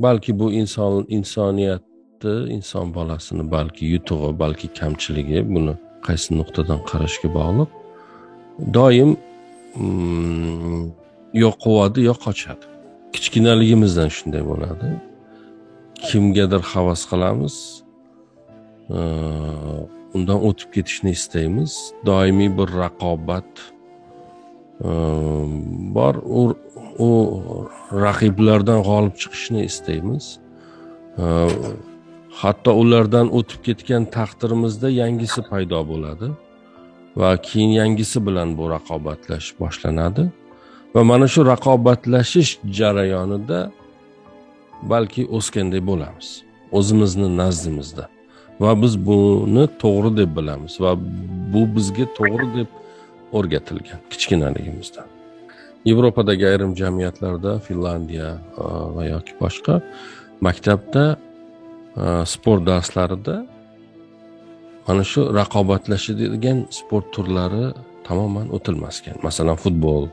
balki bu insoniyatni, inson bolasini balki yutug'i, balki kamchiligi, buni qaysi nuqtadan qarashga bog'liq. Doim yo quvadi, yo qochadi. Kichkinaligimizdan shunday bo'ladi. Kimgadir havas qilamiz, undan o'tib ketishni istaymiz. Doimiy bir raqobat bor, u raqiblardan g'olib chiqishni istaymiz. Hatto ulardan o'tib ketgan taqdirimizda yangisi paydo bo'ladi va keyin yangisi bilan bu raqobatlash boshlanadi va mana shu raqobatlashish jarayonida balki o'sganday bo'lamiz o'zimizni nazdimizda va biz buni to'g'ri deb bilamiz va bu bizga to'g'ri deb o'rgatilgan kichkinaligimizda. Yevropadagi ayrim jamiyatlarda, Finlandiya va yoki boshqa maktabda sport darslarida mana shu raqobatlashadigan sport turlari tamoman o'tilmasgan. Masalan, futbol,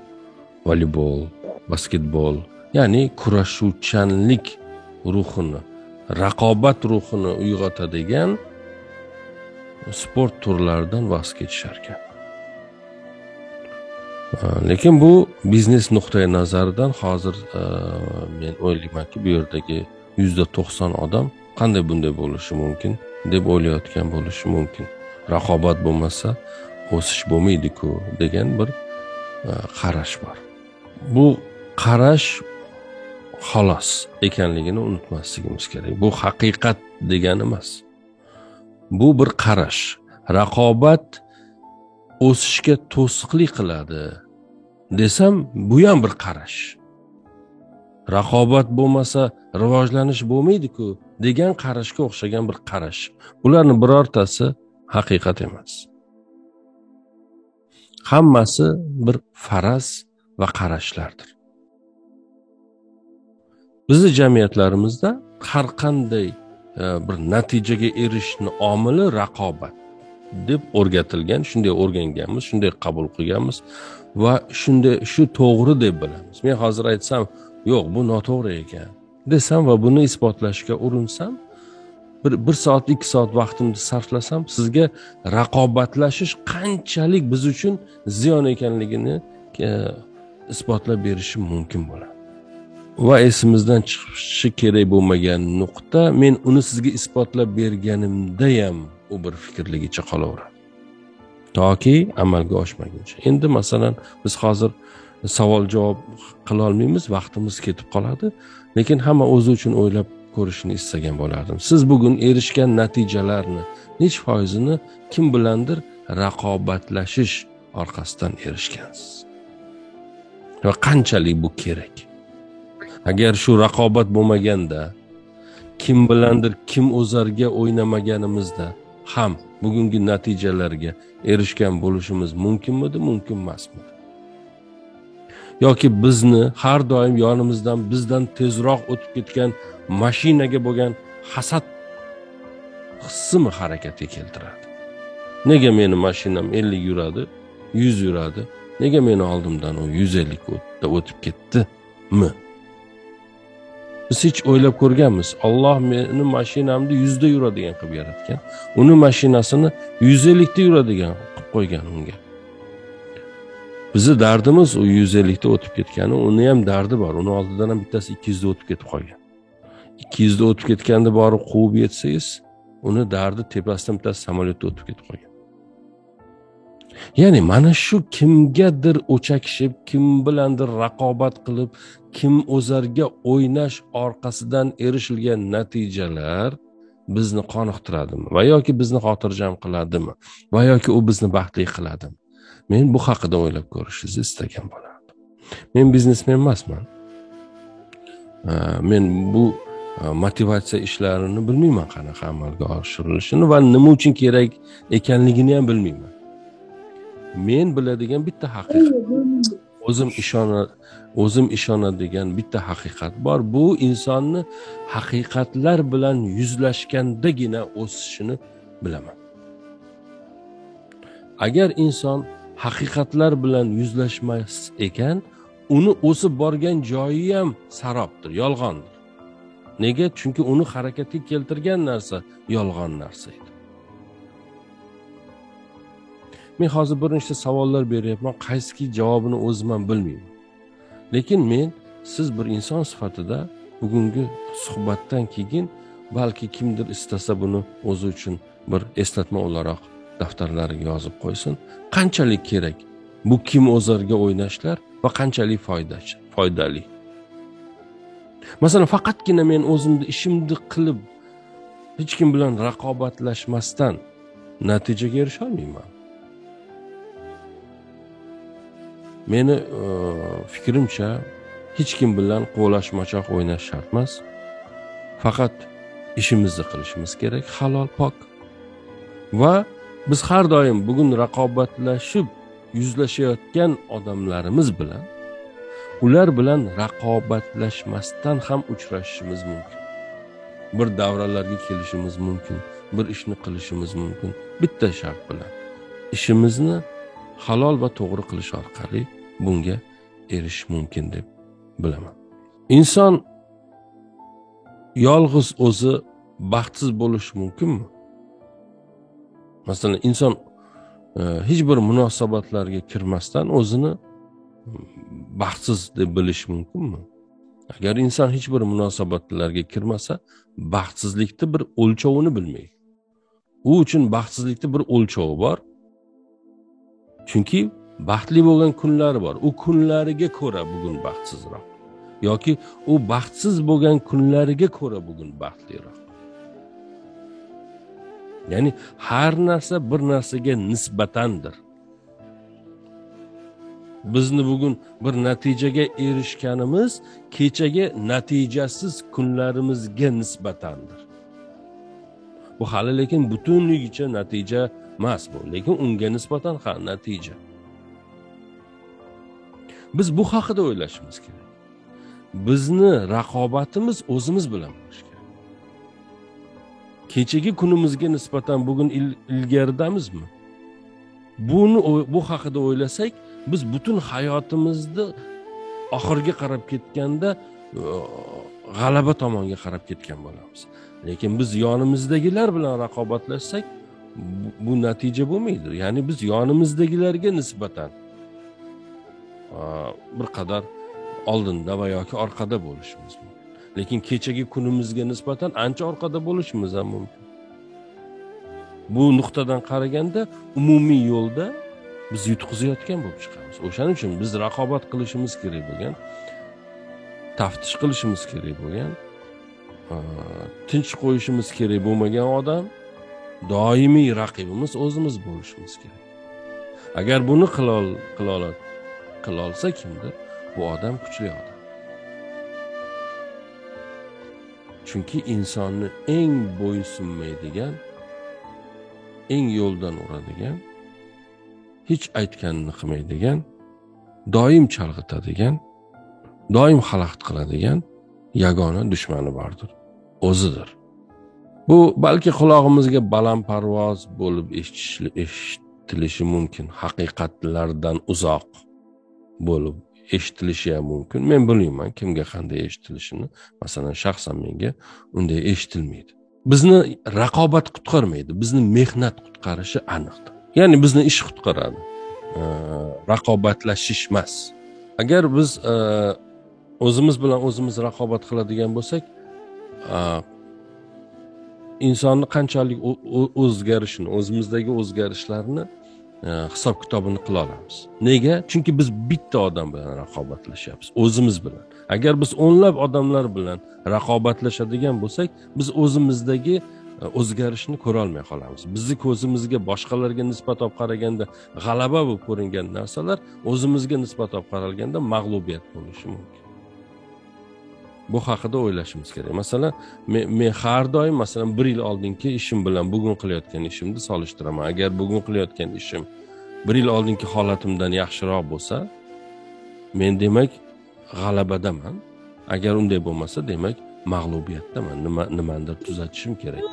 voleybol, basketbol, ya'ni kurashuvchanlik ruhini, raqobat ruhini uyg'otadigan sport turlaridan voz kechishar ekan. Lekin bu biznes nuqtai nazaridan hozir men o'ylaymanki, bu yerdagi 90% odam qanday bunday bo'lishi mumkin deb o'ylayotgan bo'lishi mumkin. Raqobat bo'lmasa o'sish bo'lmaydi-ku degan bir qarash bor. Bu qarash xolos ekanligini unutmasligimiz kerak. Bu haqiqat degani emas. Bu bir qarash. Raqobat o'sishga to'siqlik qiladi desam, bu ham bir qarash. Raqobat bo'lmasa rivojlanish bo'lmaydi-ku degan qarashga o'xshagan bir qarash. Bularning birortasi haqiqat emas. Hammasi bir faraz va qarashlardir. Bizning jamiyatlarimizda har qanday bir natijaga erishishning omili raqobat deb o'rgatilgan, shunday o'rganganmiz, shunday qabul qilganmiz va shunday shu to'g'ri deb bilamiz. Men hozir aytsam, yo'q, bu noto'g'ri ekan desam va buni isbotlashga urinsam, bir soat, 2 soat vaqtimni sarflasam, sizga raqobatlashish qanchalik biz uchun ziyon ekanligini isbotlab berishim mumkin bo'ladi. Va esimizdan chiqishi kerak bo'lmagan nuqta, men uni sizga isbotlab berganimda ham u bir fikrligicha qolaveradi. Toki amalga oshmaguncha. Endi masalan, biz hozir savol-javob qila olmaymiz, vaqtimiz ketib qoladi, lekin hamma o'zi uchun o'ylab ko'rishni istagan bo'lardim. Siz bugun erishgan natijalarni nech foizini kim bilandir raqobatlashish orqasidan erishgansiz? Va qanchalik bu kerak? Agar shu raqobat bo'lmaganda, kim bilandir kim o'zarga o'ynamaganimizda ham bugungi natijalarga erishgan bo'lishimiz mumkinmidi, mumkin emasmidi? Yoki bizni har doim yonimizdan bizdan tezroq o'tib ketgan mashinaga bo'lgan hasad hissimi harakatga keltiradi? Nega meni mashinam 50 yuradi, 100 yuradi? Nega meni oldimdan u 150 da o'tib ketdi-mi? Biz hech o'ylab ko'rganmiz. Alloh meni mashinamni 100 da yuradigan qilib yaratgan. Uni mashinasini 150 da yuradigan qilib qo'ygan unga. Bizi dardimiz u 150 da o'tib ketgani, uni ham dardi bor. Uni oldidan ham bittasi 200 da o'tib ketib qolgan. 200 da o'tib ketganda borib quvib yetsangiz, uni dardi tepasidan bittasi samolyotda o'tib ketib qolgan. Ya'ni mana shu kimgadir o'chakishib, kim bilandir raqobat qilib, kim o'zarga o'ynash orqasidan erishilgan natijalar bizni qoniqtiradimi va yoki bizni xotirjam qiladimi va yoki u bizni baxtli qiladimi? Men bu haqida o'ylab ko'rishingizni istagan bo'lardim. Men biznesmen emasman. Men bu motivatsiya ishlarini bilmayman, qanaqa amalga oshirilishini va nima uchun kerak ekanligini ham bilmayman. Men biladigan bitta haqiqat, o'zim ishonadigan bitta haqiqat bor. Bu insonni haqiqatlar bilan yuzlashgandagina o'sishini bilaman. Agar inson haqiqatlar bilan yuzlashmas ekan, uni o'sib borgan joyi ham sarobdir, yolg'ondir. Nega? Chunki uni harakatga keltirgan narsa yolg'on narsa edi. Men hozir bir nechta savollar beryapman, qaysiki javobini o'zim ham bilmayman. Lekin men siz bir inson sifatida bugungi suhbatdan keyin balki kimdir istasa buni o'zi uchun bir eslatma o'laroq daftarlariga yozib qo'ysin. Qanchalik kerak bu kim o'zarga o'ynashlar va qanchalik foydali. Masalan, faqatgina men o'zimni ishimni qilib hech kim bilan raqobatlashmasdan natijaga erisha olmayman. Meni fikrimcha hech kim bilan qo'lashmachoq o'ynash shart emas. Faqat ishimizni qilishimiz kerak, halol, pok. Va biz har doim bugun raqobatlashib yuzlashayotgan odamlarimiz bilan ular bilan raqobatlashmasdan ham uchrashishimiz mumkin. Bir davralarga kelishimiz mumkin, bir ishni qilishimiz mumkin. Bitta shart bilan ishimizni halol va to'g'ri qilish orqali bunga erishish mumkin deb bilaman. Inson yolg'iz o'zi baxtsiz bo'lishi mumkinmi? Masalan, inson hech bir munosabatlarga kirmasdan o'zini baxtsiz deb bilish mumkinmi? Agar inson hech bir munosabatlarga kirmasa, baxtsizlikni bir o'lchovini bilmaydi. U uchun baxtsizlikning bir o'lchovi bor. Chunki baxtli bo'lgan kunlari bor. U kunlariga ko'ra bugun baxtsizroq yoki u baxtsiz bo'lgan kunlariga ko'ra bugun baxtliroq. Ya'ni har narsa bir narsaga nisbatandir. Bizni bugun bir natijaga erishganimiz kechagi natijasiz kunlarimizga nisbatandir. Bu hali lekin butunligicha natija emas bu, lekin unga nisbatan natija. Biz bu haqida o'ylashimiz kerak. Bizni raqobatimiz o'zimiz bilan bo'lishi kerak. Kechagi kunimizga nisbatan bugun ilgaridamizmi? Bu haqida o'ylasak, biz butun hayotimizni oxirga qarab ketganda g'alaba tomonga qarab ketgan bo'lamiz. Lekin biz yonimizdagilar bilan raqobatlashsak, bu natija bo'lmaydi. Ya'ni biz yonimizdagilarga nisbatan bir qadar oldinda va yoki orqada bo'lishimiz mumkin. Lekin kechagi kunimizga nisbatan ancha orqada bo'lishimiz ham mumkin. Bu nuqtadan qaraganda umumiy yo'lda biz yutqizayotgan bo'lib chiqamiz. O'shaning uchun biz raqobat qilishimiz kerak bo'lgan, taftish qilishimiz kerak bo'lgan, tinch qo'yishimiz kerak bo'lmagan odam doimiy raqibimiz o'zimiz bo'lishimiz kerak. Agar buni qila olsa kimdir, bu odam kuchli odam. Chunki insonni eng bo'ysunmaydigan, eng yo'ldan uradigan, hech aytganini qilmaydigan, doim chalg'itadigan, doim xalaqit qiladigan yagona dushmani bordir, o'zidir. Bu balki qulog'imizga balandparvoz bo'lib eshitilishi mumkin, haqiqatlardan uzoq bo'lib eshitilishi ham mumkin. Men bilmayman kimga qanday eshitilishini. Masalan, shaxsan menga unday eshitilmaydi. Bizni raqobat qutqarmaydi, bizni mehnat qutqarishi aniqdir. Ya'ni bizni ish qutqaradi. Raqobatlashish emas. Agar biz o'zimiz bilan o'zimiz raqobat qiladigan bo'lsak, insonni qanchalik o'zgarishini, o'zimizdagi o'zgarishlarni hisob kitobini qila olamiz. Nega? Chunki biz bitta odam bilan raqobatlashyapmiz, o'zimiz bilan. Agar biz o'nlab odamlar bilan raqobatlashadigan bo'lsak, biz o'zimizdagi o'zgarishni ko'ra olmay qolamiz. Bizni ko'zimizga boshqalarga nisbat olib qaraganda g'alaba bo'lib ko'ringan narsalar o'zimizga nisbat olib qaralganda mag'lubiyat bo'lishi mumkin. Bu haqida o'ylashimiz kerak. Masalan, men har doim masalan 1 yil oldingi ishim bilan bugun qilayotgan ishimni solishtiraman. Agar bugun qilayotgan ishim 1 yil oldingi holatimdan yaxshiroq bo'lsa, men demak g'alabadaman. Agar unday bo'lmasa, demak mag'lubiyatdaman. Nimadir tuzatishim kerak.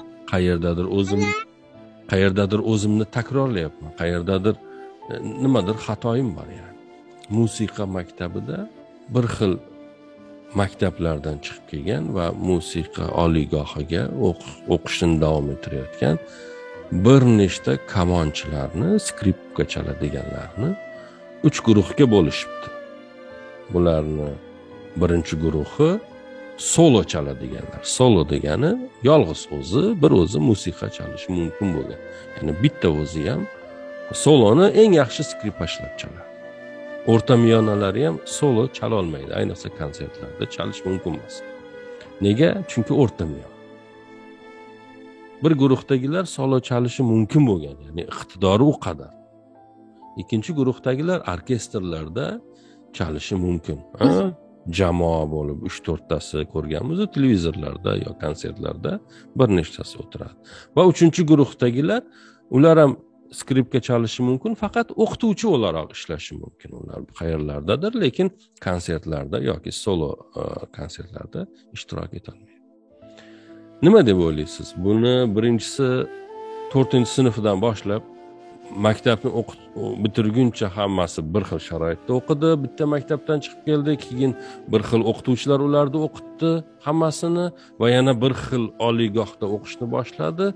Qayerdadir o'zimni takrorlayapman. Qayerdadir nimadir xatoyim bor yani. Musiqa maktabida bir xil maktablardan chiqib kelgan va musiqa oliygohiga o'qishini davom ettirayotgan bir nechta kamonchilarni, skripka chaladiganlarni 3 guruhga bo'lishibdi. Bularni birinchi guruhi solo chaladiganlar. Solo degani yolg'iz bir o'zi musiqa chalishi mumkin bo'lgan. Ya'ni bitta o'zi ham soloni eng yaxshi skripkachilar chaladi. O'rta miyonalari ham solo chala olmaydi. Ayniqsa konsertlarda chalish mumkin emas. Nega? Chunki o'rta miyon. Bir guruhdagilar solo chalishi mumkin bo'lgan, ya'ni iqtidori u qadar. Ikkinchi guruhdagilar orkestrlarda chalishi mumkin. Jamoa bo'lib 3-4 tasi ko'rganmiz televizorlarda yo konsertlarda bir nechtasi o'tiradi. Va uchinchi guruhdagilar, ular ham skripka chalishi mumkin, faqat o'qituvchi o'laroq ishlashi mumkin. Ular qayerlardadir, lekin konsertlarda yoki solo konsertlarda ishtirok etolmaydi. Nima deb o'ylaysiz? Buni birinchisi 4-sinfdan boshlab maktabni bitirguncha hammasi bir xil sharoitda o'qidi. Bitta maktabdan chiqib keldi, keyin bir xil o'qituvchilar ularni o'qitdi hammasini va yana bir xil oliygohda o'qishni boshladi.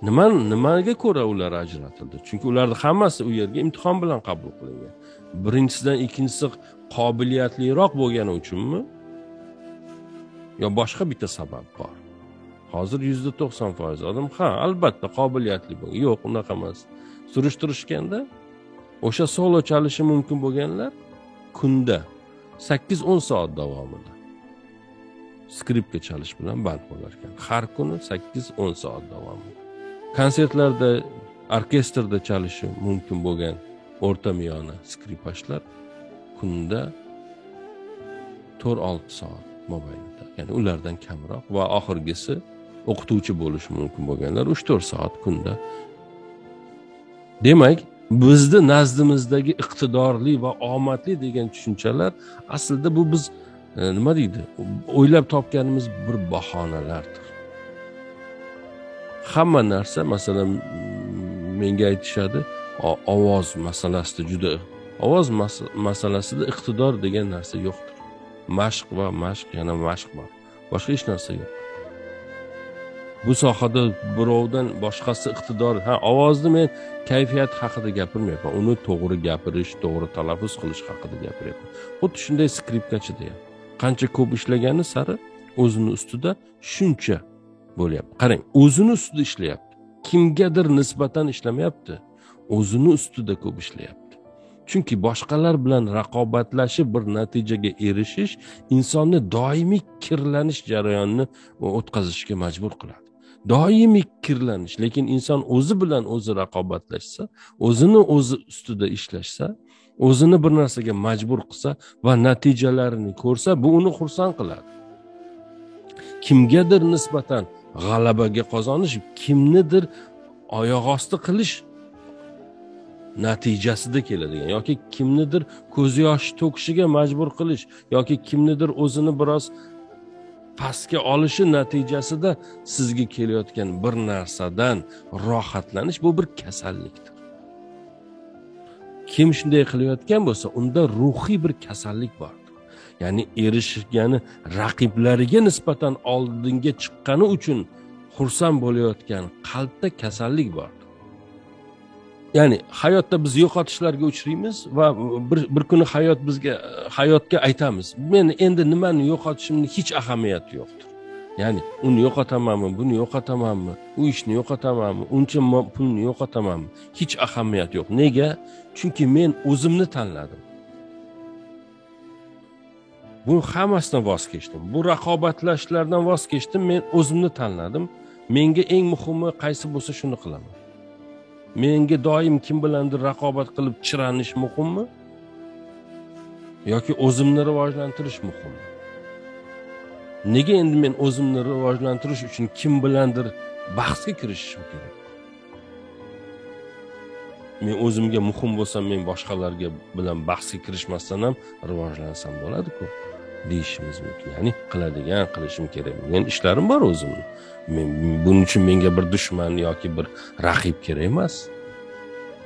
Nimaga ko'ra ular ajratildi? Chunki ularning hammasi u yerga imtihon bilan qabul qilingan. Birinchisidan ikkinchisi qobiliyatliroq bo'lgani uchunmi? Yo boshqa bitta sabab bor? Hozir 90% odam albatta qobiliyatli bo'lgan. Yo'q, unaqa emas. Surishtirishganda o'sha solo chalishi mumkin bo'lganlar kunda 8-10 soat davomida skripka chalish bilan band bo'lar ekan. Har kuni 8-10 soat davomida. Konsertlarda, orkestrda chalishi mumkin bo'lgan o'rta miyona skripkachilar kunda 4-6 soat mobaynida. Ya'ni ulardan kamroq va oxirgisi o'qituvchi bo'lishi mumkin bo'lganlar 3-4 soat kunda. Demak, bizni nazdimizdagi iqtidorli va omadli degan tushunchalar aslida bu biz nima deydi? O'ylab topganimiz bir bahonalardir. Hamma narsa, masalan, menga aytishadi, ovoz masalasida ovoz masalasida iqtidor degan narsa yo'qdir. Mashq va mashq, yana mashq bor. Boshqa hech narsa yo'q. Bu sohada birovdan boshqasi iqtidor, ovozni men kayfiyat haqida gapirmayapman. Uni to'g'ri gapirish, to'g'ri talaffuz qilish haqida gapiryapman. Xuddi shunday skripkachida ham. Qancha ko'p ishlagani sari o'zini ustida shuncha bo'lyapti. Qarang, o'zini ustida ishlayapti. Kimgadir nisbatan ishlamayapti. O'zini ustida ko'p ishlayapti. Chunki boshqalar bilan raqobatlashib bir natijaga erishish insonni doimiy kirlanish jarayonini o'tkazishga majbur qiladi. Doimiy kirlanish, lekin inson o'zi bilan o'zi raqobatlashsa, o'zini o'zi ustida ishlashsa, o'zini bir narsaga majbur qilsa va natijalarini ko'rsa, bu uni xursand qiladi. Kimgadir nisbatan g'alabaga qozonish, kimnidir oyoq osti qilish natijasida keladigan yoki kimnidir ko'z yoshi to'kishiga majbur qilish yoki kimnidir o'zini biroz pastga olishi natijasida sizga kelayotgan bir narsadan rohatlanish, bu bir kasallikdir. Kim shunday qilayotgan bo'lsa, unda ruhiy bir kasallik bordir. Ya'ni erishgani raqiblariga nisbatan oldinga chiqqani uchun xursand bo'layotgan qalbda kasallik bordir. Ya'ni hayotda biz yo'qotishlarga uchraymiz va bir kuni hayotga aytamiz. Men endi nimani yo'qotishimning hech ahamiyati yo'qdir. Ya'ni uni yo'qotamanmi, buni yo'qotamanmi, u ishni yo'qotamanmi, uncha pulni yo'qotamanmi, hech ahamiyat yo'q. Nega? Chunki men o'zimni tanladim. Bu hammasidan voz kechdim. Bu raqobatlashlardan voz kechdim, men o'zimni tanladim. Menga eng muhimi qaysi bo'lsa shuni qilaman. Menga doim kim bilandir raqobat qilib chiranish muhimmi? Yoki o'zimni rivojlantirish muhimmi? Nega endi men o'zimni rivojlantirish uchun kim bilandir bahsga kirishishim kerak? Men o'zimga muhim bo'lsam, men boshqalarga bilan bahsga kirishmasdan ham rivojlansam bo'ladi-ku, deyishimiz mumkin. Ya'ni qilishim kerak. Men ishlarim bor o'zimni. Buning uchun menga bir dushman yoki bir raqib kerak emas.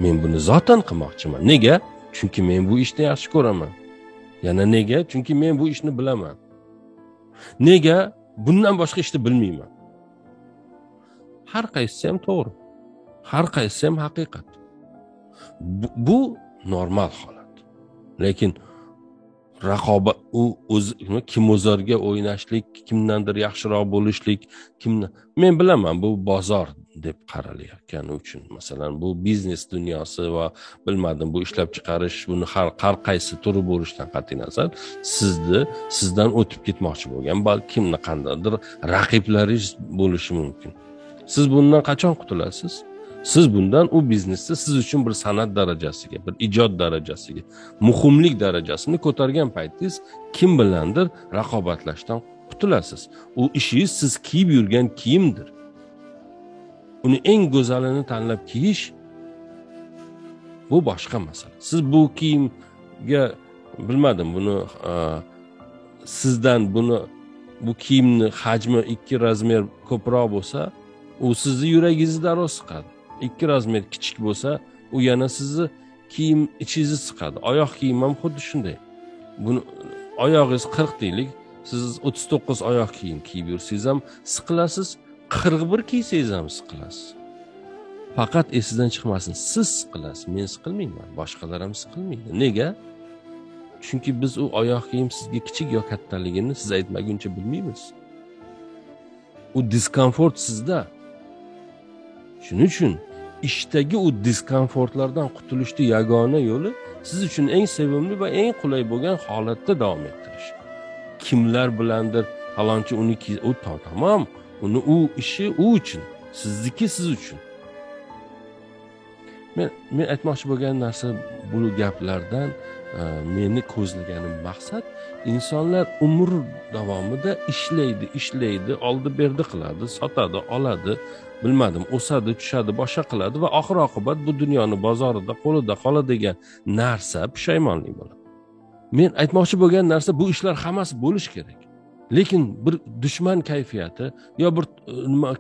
Men buni zotan qilmoqchiman. Nega? Chunki men bu ishni yaxshi ko'raman. Yana nega? Chunki men bu ishni bilaman. Nega? Bundan boshqa ishni bilmayman. Har qaysisi ham to'g'ri. Har qaysisi ham haqiqat. Bu normal holat. Lekin raqobat o'zi kimozorga o'ynashlik, kimdandir yaxshiroq bo'lishlik, men bilaman bu bozor deb qaralayotgani uchun, masalan, bu biznes dunyosi va bilmadim, bu ishlab chiqarish, buni har qaysi turi bo'lishidan qat'iy nazar sizdan o'tib ketmoqchi bo'lgan, balki kimni qandaydir raqiblaringiz bo'lishi mumkin. Siz bundan qachon qutulasiz? Siz bundan u biznesda siz uchun bir san'at darajasiga, bir ijod darajasiga, muhimlik darajasini ko'targan paytingiz kim bilandir raqobatlashdan qutulasiz. U ishingiz siz kiyib yurgan kiyimdir. Uni eng go'zalini tanlab kiyish bu boshqa masala. Siz bu kiyimga bilmadim, buni sizdan bu kiyimni hajmi 2 razmer ko'proq bo'lsa, u sizni yuragingizni darrov siqadi. 2 razmer kichik bo'lsa, u yana sizni kiyim ichingizni siqadi. Oyoq kiyim ham xuddi shunday. Buni oyog'ingiz 40 deylik, siz 39 oyoq kiyim kiyib yursangiz ham siqilasiz, 41 kiysangiz ham siqilasiz. Faqat esingizdan chiqmasin, siz siqilasiz, men siqilmayman, boshqalar ham siqilmaydi. Nega? Chunki biz u oyoq kiyim sizga kichik yo kattaligini siz aytmaguncha bilmaymiz. U diskomfort sizda. Shuning uchun ishdagi u diskomfortlardan qutulishning yagona yo'li siz uchun eng sevimli va eng qulay bo'lgan holatda davom ettirish. Kimlar bilandir falonchi uniki, u tamom, u ishi u uchun, sizniki siz uchun. Men aytmoqchi bo'lgan narsa, bu gaplardan meni ko'zlaganim maqsad, insonlar umr davomida ishlaydi, oldi-berdi qiladi, sotadi, oladi, bilmadim, o'sadi, tushadi, boshqa qiladi va oxir oqibat bu dunyoni bozorida qo'lida qoladigan narsa pushaymonlik bo'ladi. Men aytmoqchi bo'lgan narsa, bu ishlar hammasi bo'lish kerak. Lekin bir dushman kayfiyati yo bir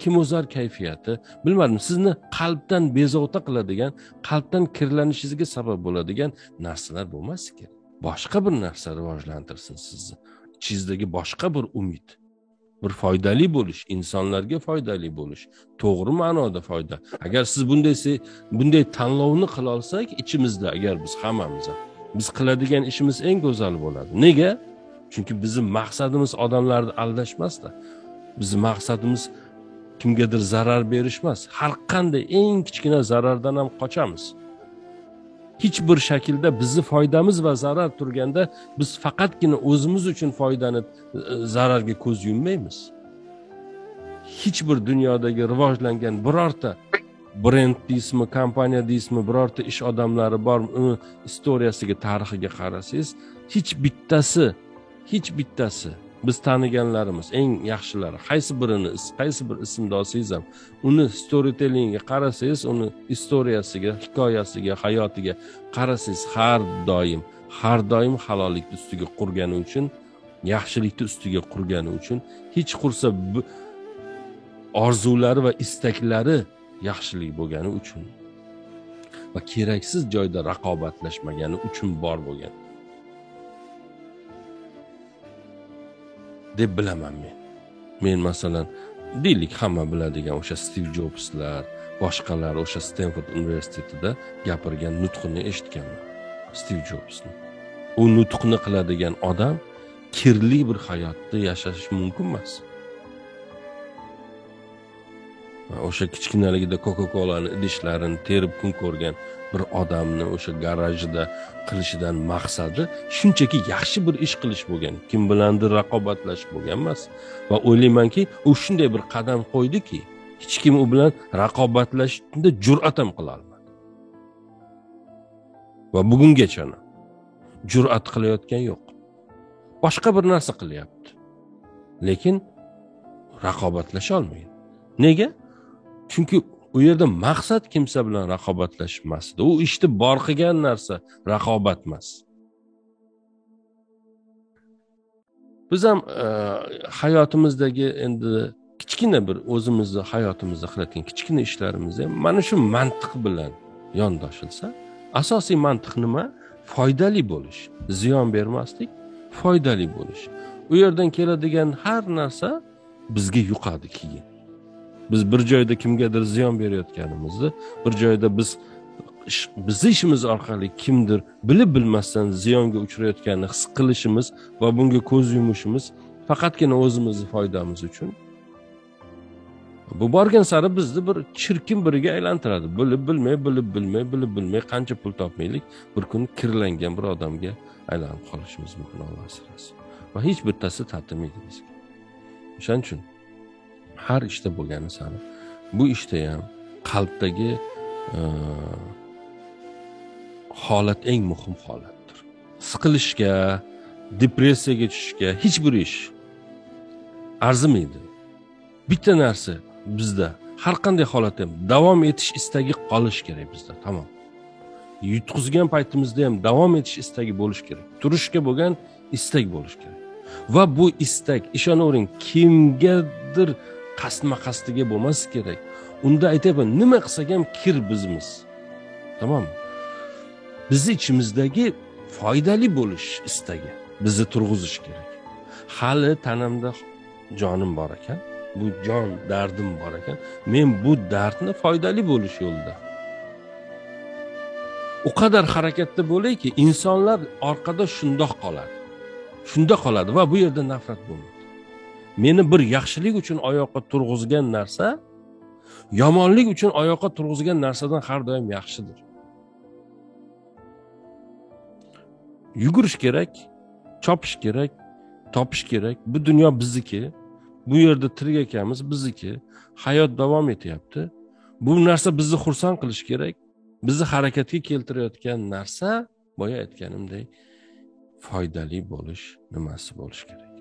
kimozor kayfiyati, bilmadim, sizni qalbdan bezovta qiladigan, qalbdan kirlanishingizga sabab bo'ladigan narsalar bo'lmasligi kerak. Boshqa bir narsa rivojlantirsin sizni. Ichingizdagi boshqa bir umid, bir foydali bo'lish, insonlarga foydali bo'lish, to'g'ri ma'noda foyda. Agar siz bunday tanlovni qila olsak, ichimizda, agar biz hammamiz biz qiladigan ishimiz eng go'zali bo'ladi. Nega? Chunki bizim maqsadimiz odamlarni aldashmasda. Bizning maqsadimiz kimgadir zarar berish emas. Har qanday eng kichkina zarardan ham qochamiz. Hech bir shaklda bizni foydamiz va zarar turganda biz faqatgina o'zimiz uchun foydani zararga ko'z yummaymiz. Hech bir dunyodagi rivojlangan birorta brend deysizmi, kompaniya deysizmi, birorta ish odamlari bor, uni istoriyasiga, tarixiga qarasangiz, hech bittasi biz taniganlarimiz eng yaxshilari qaysi bir ismni olsangiz ham, uni storytellingiga qarasangiz, uni istoriyasiga, hikoyasiga, hayotiga qarasangiz, har doim halollikni ustiga qurgani uchun, yaxshilikni ustiga qurgani uchun, hech qursa orzulari va istaklari yaxshilik bo'lgani uchun va keraksiz joyda raqobatlashmagani uchun bor bo'lgan deb bilaman men. Men masalan, deylik, hamma biladigan o'sha Stiv Jobslar, boshqalar o'sha Stanford universitetida gapirgan nutqini eshitganman. Stiv Jobsni. U nutqni qiladigan odam kirli bir hayotda yashash mumkin emas. O'sha kichkinaligida Coca-Cola'ni idishlarini terib kun ko'rgan bir odamni o'sha garajida qilishidan maqsadi shunchaki yaxshi bir ish qilish bo'lgan, kim bilandir raqobatlash bo'lgan emas. Va o'ylaymanki, u shunday bir qadam qo'ydiki, hech kim u bilan raqobatlashishda jur'at ham qila olmadi. Va bugungacha jur'at qilayotgan yo'q. Boshqa bir narsa qilyapti. Lekin raqobatlasha olmaydi. Nega? Chunki u yerda maqsad kimsa bilan raqobatlashish emas. U ishni bor qilgan narsa raqobat emas. Biz ham hayotimizdagi endi kichkina bir o'zimizni hayotimizda qilayotgan kichkina ishlarimizni mana shu mantiq bilan yondoshilsa, asosiy mantiq nima? Foydali bo'lish, ziyon bermaslik, foydali bo'lish. u yerdan keladigan har narsa bizga yuqadi keyin. Biz bir joyda kimgadir ziyon berayotganimizni, bir joyda bizni ishimiz orqali kimdir bilib bilmasdan ziyonga uchrayotganini his qilishimiz va bunga ko'z yumishimiz faqatgina o'zimizni foydamiz uchun. Bu borgan sari bizni bir chirkin biriga aylantiradi. Bilib bilmay qancha pul topmaylik, bir kun kirlangan bir odamga aylanib qolishimiz mumkin, Alloh asrasin. Va hech bittasi tatimaydi bizga. O'shaning uchun har ishda bo'lgani sari bu ishda ham qalbdagi holat eng muhim holatdir. Siqilishga, depressiyaga tushishga hech bir ish arzimaydi. Bitta narsa bizda har qanday holatda ham davom etish istagi qolish kerak bizda, tamom. Yutqizgan paytimizda ham davom etish istagi bo'lish kerak. Turishga bo'lgan istak bo'lish kerak. Va bu istak, ishonavering, kimgadir qasdma-qasdiga bo'lmas kerak. Unda aytayapman, nima qilsak ham kir bizimiz. Tamom. Bizni ichimizdagi foydali bo'lish istagi bizni turg'izish kerak. Hali tanamda jonim bor ekan, bu jon dardim bor ekan, men bu dardni foydali bo'lish yo'lida. O qadar harakatda bo'layki, insonlar orqada shundoq qoladi va bu yerda nafrat bo'lmaydi. Meni bir yaxshilik uchun oyoqqa turg'izgan narsa, yomonlik uchun oyoqqa turg'izgan narsadan har doim yaxshidir. Yugurish kerak, chopish kerak, topish kerak. Bu dunyo bizniki. Bu yerda tirik ekanmiz, bizniki. Hayot davom etyapti. Bu narsa bizni xursand qilish kerak. Bizni harakatga keltirayotgan narsa, boya aytganimdek, foydali bo'lish nimasi bo'lish kerak?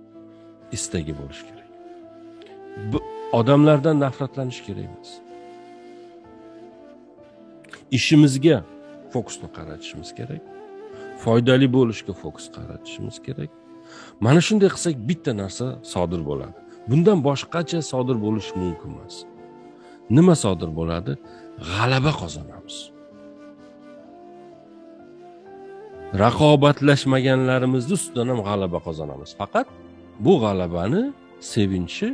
Istagi bo'lish kerak. Bu odamlardan nafratlanish kerak emas. Ishimizga fokusni qaratishimiz kerak. Foydali bo'lishga fokus qaratishimiz kerak. Mana shunday qilsak bitta narsa sodir bo'ladi. Bundan boshqacha sodir bo'lish mumkin emas. Nima sodir bo'ladi? G'alaba qozonamiz. Raqobatlashmaganlarimizni ustidan ham g'alaba qozonamiz. Faqat bu g'alabani sevinchi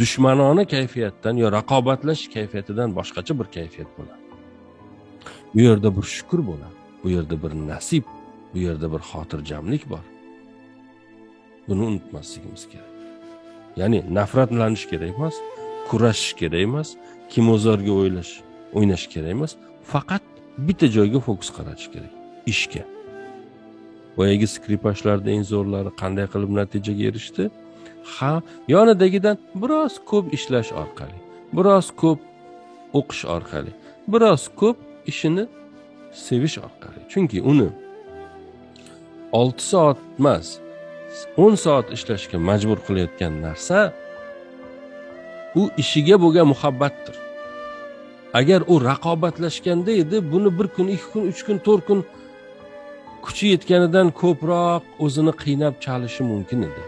dushmanona kayfiyatdan yo raqobatlash kayfiyatidan boshqacha bir kayfiyat bo'ladi. Bu yerda bir shukr bo'ladi. Bu yerda bir nasib, bu yerda bir xotirjamlik bor. Buni unutmasligimiz kerak. Ya'ni nafratlanish kerak emas, kurashish kerak emas, kimozorga o'ynash kerak emas, faqat bitta joyga fokus qaratish kerak, ishga. Boyagi skripashlarda eng zo'rlari qanday qilib natijaga erishdi? Yonidagidan biroz ko'p ishlash orqali, biroz ko'p o'qish orqali, biroz ko'p ishini sevish orqali. Chunki uni 6 soat emas, 10 soat ishlashga majbur qilayotgan narsa u ishiga bo'lgan muhabbatdir. Agar u raqobatlashganda edi, buni 1 kun, 2 kun, 3 kun, 4 kun kuchi yetganidan ko'proq o'zini qiynab chalishi mumkin edi.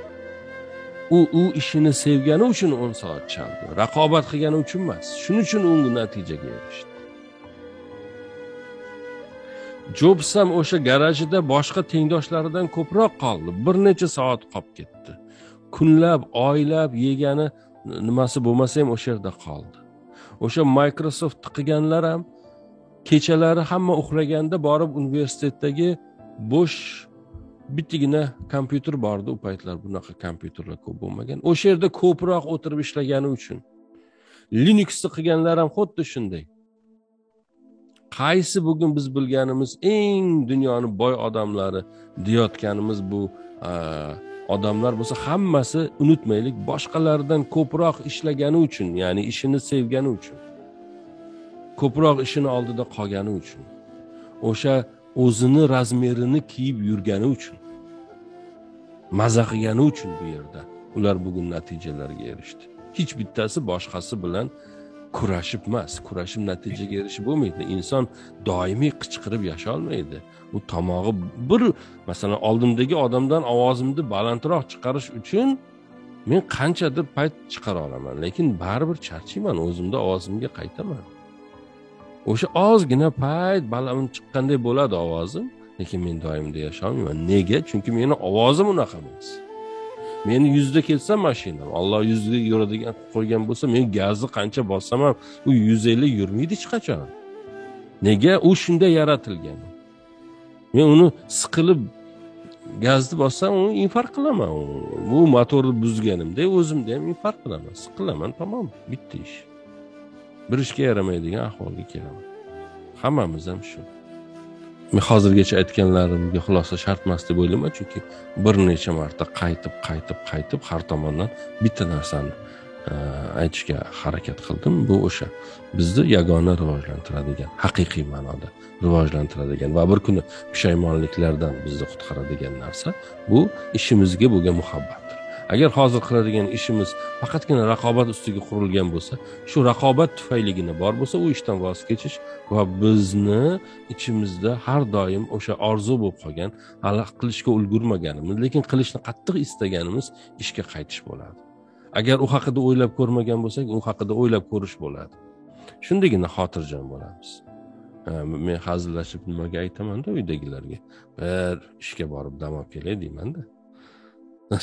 U ishini sevgani uchun 10 soat chaldi. Raqobat qilgani uchun emas. Shuning uchun u natijaga erishdi. Jobs ham o'sha garajida boshqa tengdoshlaridan ko'proq qoldi. Bir necha soat qolib ketdi. Kunlab, oylab yegani nimasi bo'lmasa ham o'sha yerda qoldi. O'sha Microsoft qilganlar ham kechalari hamma uxlaganda borib universitetdagi bo'sh bittigina kompyuter bordi. U paytlar bunaqa kompyuterlar ko'p bo'lmagan. O'sha yerda ko'proq o'tirib ishlagani uchun. Linux'ni qilganlar ham xuddi shunday. Qaysi bugun biz bilganimiz eng dunyoning boy odamlari deyotganimiz bu odamlar bo'lsa, hammasi unutmaylik, boshqalardan ko'proq ishlagani uchun, ya'ni ishini sevgani uchun, ko'proq ishini oldida qolgani uchun, o'sha o'zini razmerini kiyib yurgani uchun, maza qilgani uchun bu yerda ular bugun natijalarga erishdi. Hech bittasi boshqasi bilan kurashib emas, kurashib natijaga erishib bo'lmaydi. Inson doimiy qichqirib yasha olmaydi. U tomog'i bir, masalan, oldimdagi odamdan ovozimni balandroq chiqarish uchun men qanchadir payt chiqara olaman, lekin baribir charchayman, o'zimda ovozimga qaytaman. O'sha ozgina payt baland chiqqanday bo'ladi ovozim, lekin men doimda yasha olmayman. Nega? Chunki meni ovozim unaqa emas. Meni 100 da kelsa mashinam, Alloh 100 ga yuradigan qo'ygan bo'lsa, men gazni qancha bossam ham u 150 yurmaydi hech qachon. Nega? U shunday yaratilgan. Men uni siqilib gazni bossam, uni infarkt qilaman. Bu motorni buzganimda o'zimda ham infarkt qilaman, siqilaman, tamom, bitta ish. Bir ishga yaramaydigan ahvolga kelaman. Hammamiz ham shu. Men hozirgacha aytganlarimga xulosa shart emas deb o'ylayman, chunki bir necha marta qaytib har tomondan bitta narsani aytishga harakat qildim. Bu o'sha bizni yagona rivojlantiradigan, haqiqiy ma'noda rivojlantiradigan va bir kuni pushaymonliklardan bizni qutqaradigan narsa bu ishimizga bo'lgan muhabbatdir. Agar hozir qiladigan ishimiz faqatgina raqobat ustiga qurilgan bo'lsa, shu raqobat tufayligina bor bo'lsa, u ishdan voz kechish va bizni ichimizda har doim o'sha orzu bo'lib qolgan, hali qilishga ulgurmaganimiz, lekin qilishni qattiq istaganimiz ishga qaytish bo'ladi. Agar u haqida o'ylab ko'rmagan bo'lsak, u haqida o'ylab ko'rish bo'ladi. Shundagina xotirjam bo'lamiz. Men hazillashib nimaga aytaman-da uydagilarga, bir ishga borib dam olib kelay deyman-da.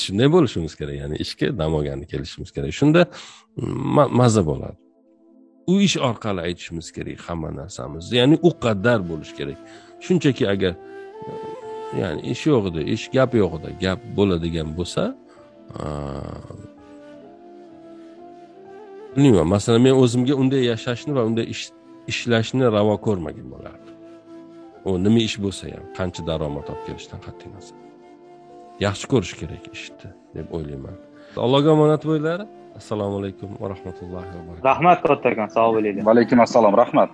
Shunday bo'lishimiz kerak, ya'ni ishga dam olgani kelishimiz kerak. Shunda maza bo'ladi. U ish orqali aytishimiz kerak hamma narsamizni. Ya'ni u qadar bo'lish kerak. Shunchaki agar ya'ni ish yo'q edi, ish gap yo'q edi, gap bo'ladigan bo'lsa, bilmayman, masalan men o'zimga unday yashashni va unday ishlashni ravo ko'rmagan bo'lardim. U nima ish bo'lsa ham, qancha daromad olib kelishdan qat'iy nazar. Yaxshi ko'rish kerak ishni deb o'ylayman. Allohga omonat bo'linglar. Assalomu alaykum va rahmatullohi va barakatuh. Rahmat kattakon, sog' bo'linglar. Va alaykum assalom, rahmat.